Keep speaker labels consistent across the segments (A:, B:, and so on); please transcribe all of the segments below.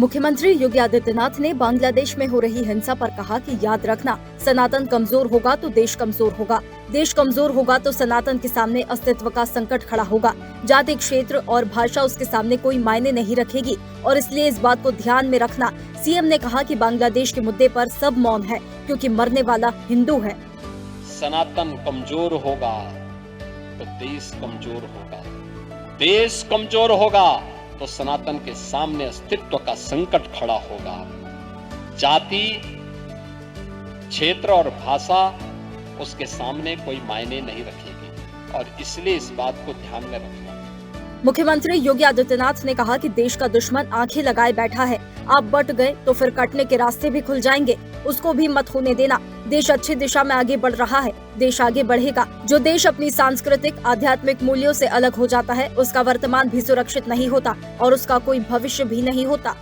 A: मुख्यमंत्री योगी आदित्यनाथ ने बांग्लादेश में हो रही हिंसा पर कहा कि याद रखना, सनातन कमजोर होगा तो देश कमजोर होगा, देश कमजोर होगा तो सनातन के सामने अस्तित्व का संकट खड़ा होगा। जाति, क्षेत्र और भाषा उसके सामने कोई मायने नहीं रखेगी और इसलिए इस बात को ध्यान में रखना। सीएम ने कहा कि बांग्लादेश के मुद्दे पर सब मौन है क्योंकि मरने वाला हिंदू है।
B: सनातन कमजोर होगा तो देश कमजोर होगा, देश कमजोर होगा तो सनातन के सामने अस्तित्व का संकट खड़ा होगा। जाति, क्षेत्र और भाषा उसके सामने कोई मायने नहीं रखेगी और इसलिए इस बात को ध्यान में रखना।
A: मुख्यमंत्री योगी आदित्यनाथ ने कहा कि देश का दुश्मन आंखें लगाए बैठा है। आप बट गए तो फिर कटने के रास्ते भी खुल जाएंगे, उसको भी मत होने देना। देश अच्छी दिशा में आगे बढ़ रहा है, देश आगे बढ़ेगा। जो देश अपनी सांस्कृतिक आध्यात्मिक मूल्यों से अलग हो जाता है, उसका वर्तमान भी सुरक्षित नहीं होता और उसका कोई भविष्य भी नहीं होता।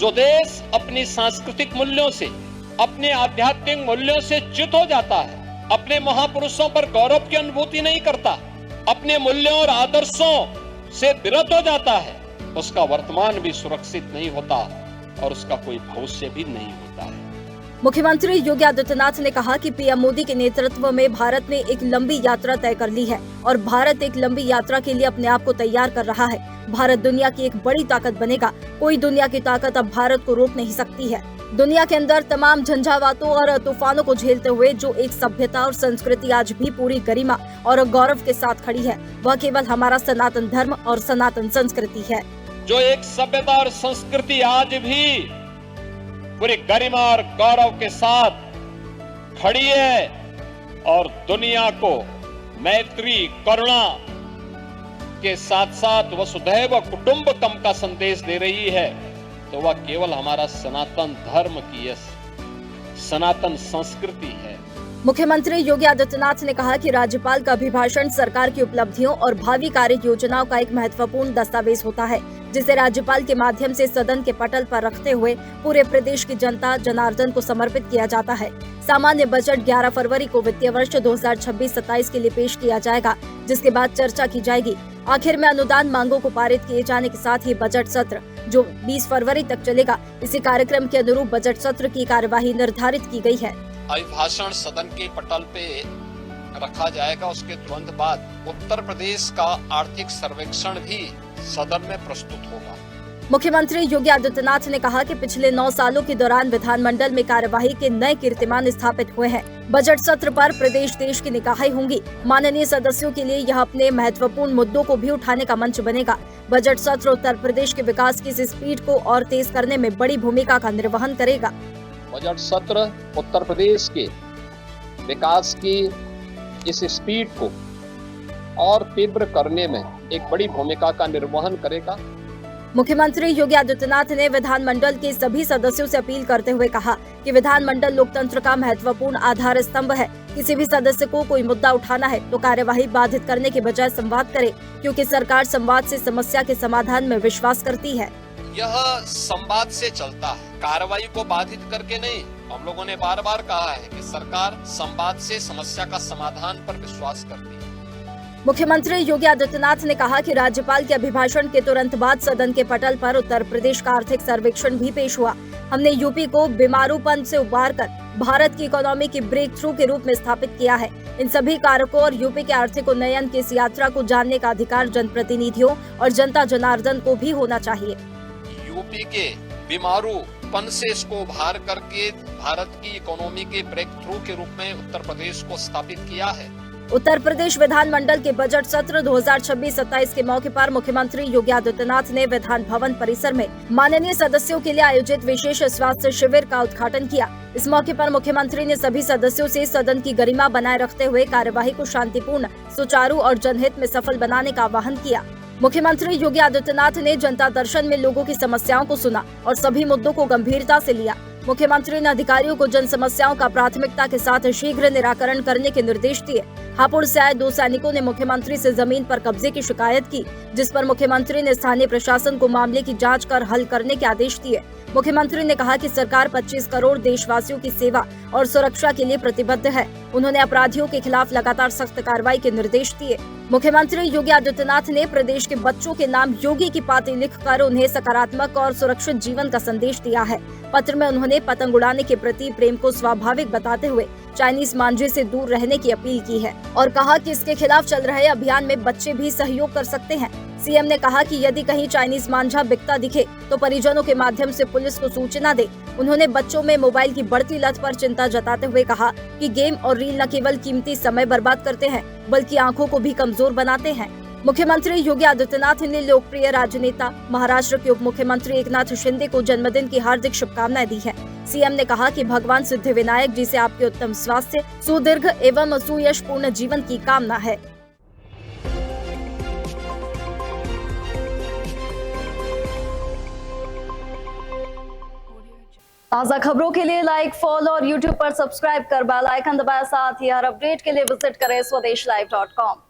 B: जो देश अपनी सांस्कृतिक मूल्यों से, अपने आध्यात्मिक मूल्यों से च्युत हो जाता है, अपने महापुरुषों पर गौरव की अनुभूति नहीं करता, अपने मूल्यों और आदर्शों से विरत हो जाता है, उसका वर्तमान भी सुरक्षित नहीं होता और उसका कोई भविष्य भी नहीं होता है।
A: मुख्यमंत्री योगी आदित्यनाथ ने कहा कि पीएम मोदी के नेतृत्व में भारत ने एक लंबी यात्रा तय कर ली है और भारत एक लंबी यात्रा के लिए अपने आप को तैयार कर रहा है। भारत दुनिया की एक बड़ी ताकत बनेगा। कोई दुनिया की ताकत अब भारत को रोक नहीं सकती है। दुनिया के अंदर तमाम झंझावातों और तूफानों को झेलते हुए जो एक सभ्यता और संस्कृति आज भी पूरी गरिमा और गौरव के साथ खड़ी है, वह केवल हमारा सनातन धर्म और सनातन संस्कृति है।
B: जो एक सभ्यता और संस्कृति आज भी पूरी गरिमा और गौरव के साथ खड़ी है और दुनिया को मैत्री, करुणा के साथ साथ वसुधैव कुटुंबकम का संदेश दे रही है, तो वह केवल हमारा सनातन धर्म की सनातन संस्कृति है।
A: मुख्यमंत्री योगी आदित्यनाथ ने कहा कि राज्यपाल का अभिभाषण सरकार की उपलब्धियों और भावी कार्य योजनाओं का एक महत्वपूर्ण दस्तावेज होता है, जिसे राज्यपाल के माध्यम से सदन के पटल पर रखते हुए पूरे प्रदेश की जनता जनार्दन को समर्पित किया जाता है। सामान्य बजट 11 फरवरी को वित्तीय वर्ष 2026-27 के लिए पेश किया जाएगा, जिसके बाद चर्चा की जाएगी। आखिर में अनुदान मांगों को पारित किए जाने के साथ ही बजट सत्र जो 20 फरवरी तक चलेगा, इसी कार्यक्रम के अनुरूप बजट सत्र की कार्यवाही निर्धारित की गई है।
B: अभिभाषण सदन के पटल पे रखा जाएगा। उसके तुरंत बाद उत्तर प्रदेश का आर्थिक सर्वेक्षण भी सदन में प्रस्तुत होगा।
A: मुख्यमंत्री योगी आदित्यनाथ ने कहा कि पिछले 9 सालों के दौरान विधानमंडल में कार्यवाही के नए कीर्तिमान स्थापित हुए हैं। बजट सत्र पर प्रदेश देश की निगाहें होंगी। माननीय सदस्यों के लिए यह अपने महत्वपूर्ण मुद्दों को भी उठाने का मंच बनेगा। बजट सत्र उत्तर प्रदेश के विकास की इस स्पीड को और तेज करने में बड़ी भूमिका का निर्वहन करेगा।
B: बजट सत्र उत्तर प्रदेश के विकास की इस स्पीड को और तीव्र करने में एक बड़ी भूमिका का निर्वहन करेगा।
A: मुख्यमंत्री योगी आदित्यनाथ ने विधानमंडल के सभी सदस्यों से अपील करते हुए कहा कि विधानमंडल लोकतंत्र का महत्वपूर्ण आधार स्तंभ है। किसी भी सदस्य को कोई मुद्दा उठाना है तो कार्यवाही बाधित करने के बजाय संवाद करे, क्योंकि सरकार संवाद से समस्या के समाधान में विश्वास करती है।
B: यह संवाद से चलता है, कार्रवाई को बाधित करके नहीं। हम लोगों ने बार बार कहा है कि सरकार संवाद से समस्या का समाधान पर विश्वास करती है।
A: मुख्यमंत्री योगी आदित्यनाथ ने कहा कि राज्यपाल के अभिभाषण के तुरंत बाद सदन के पटल पर उत्तर प्रदेश का आर्थिक सर्वेक्षण भी पेश हुआ। हमने यूपी को बीमारूपन से उबारकर भारत की इकोनॉमी की ब्रेक थ्रू के रूप में स्थापित किया है। इन सभी कारकों और यूपी के आर्थिक उन्नयन की इस यात्रा को जानने का अधिकार जनप्रतिनिधियों और जनता जनार्दन को भी होना चाहिए।
B: यूपी के बीमारूपन से इसको उभार करके भारत की इकोनॉमी के ब्रेक थ्रू के रूप में उत्तर प्रदेश को स्थापित किया है।
A: उत्तर प्रदेश विधानमंडल के बजट सत्र 2026-27 के मौके पर मुख्यमंत्री योगी आदित्यनाथ ने विधान भवन परिसर में माननीय सदस्यों के लिए आयोजित विशेष स्वास्थ्य शिविर का उद्घाटन किया। इस मौके पर मुख्यमंत्री ने सभी सदस्यों से सदन की गरिमा बनाए रखते हुए कार्यवाही को शांतिपूर्ण, सुचारू और जनहित में सफल बनाने का आह्वान किया। मुख्यमंत्री योगी आदित्यनाथ ने जनता दर्शन में लोगों की समस्याओं को सुना और सभी मुद्दों को गंभीरता से लिया। मुख्यमंत्री ने अधिकारियों को जन समस्याओं का प्राथमिकता के साथ शीघ्र निराकरण करने के निर्देश दिए। हापुड़ से आए 2 सैनिकों ने मुख्यमंत्री से जमीन पर कब्जे की शिकायत की, जिस पर मुख्यमंत्री ने स्थानीय प्रशासन को मामले की जांच कर हल करने के आदेश दिए। मुख्यमंत्री ने कहा कि सरकार 25 करोड़ देशवासियों की सेवा और सुरक्षा के लिए प्रतिबद्ध है। उन्होंने अपराधियों के खिलाफ लगातार सख्त कार्रवाई के निर्देश दिए। मुख्यमंत्री योगी आदित्यनाथ ने प्रदेश के बच्चों के नाम योगी की पाती लिखकर उन्हें सकारात्मक और सुरक्षित जीवन का संदेश दिया है। पत्र में उन्होंने पतंग उड़ाने के प्रति प्रेम को स्वाभाविक बताते हुए चाइनीज मांझे से दूर रहने की अपील की है और कहा कि इसके खिलाफ चल रहे अभियान में बच्चे भी सहयोग कर सकते हैं। सीएम ने कहा कि यदि कहीं चाइनीज मांझा बिकता दिखे तो परिजनों के माध्यम से पुलिस को सूचना दे। उन्होंने बच्चों में मोबाइल की बढ़ती लत पर चिंता जताते हुए कहा कि गेम और रील न केवल कीमती समय बर्बाद करते हैं बल्कि आंखों को भी कमजोर बनाते हैं। मुख्यमंत्री योगी आदित्यनाथ ने लोकप्रिय राजनेता महाराष्ट्र के उप मुख्यमंत्री एकनाथ शिंदे को जन्मदिन की हार्दिक शुभकामनाएं दी है। सीएम ने कहा कि भगवान सिद्धिविनायक जी से आपके उत्तम स्वास्थ्य, सुदीर्घ एवं सुयशपूर्ण जीवन की कामना है।
C: ताज़ा खबरों के लिए लाइक, फॉलो और यूट्यूब पर सब्सक्राइब कर बेल आइकन दबाएं। साथ ही हर अपडेट के लिए विजिट करें स्वदेशलाइव.com।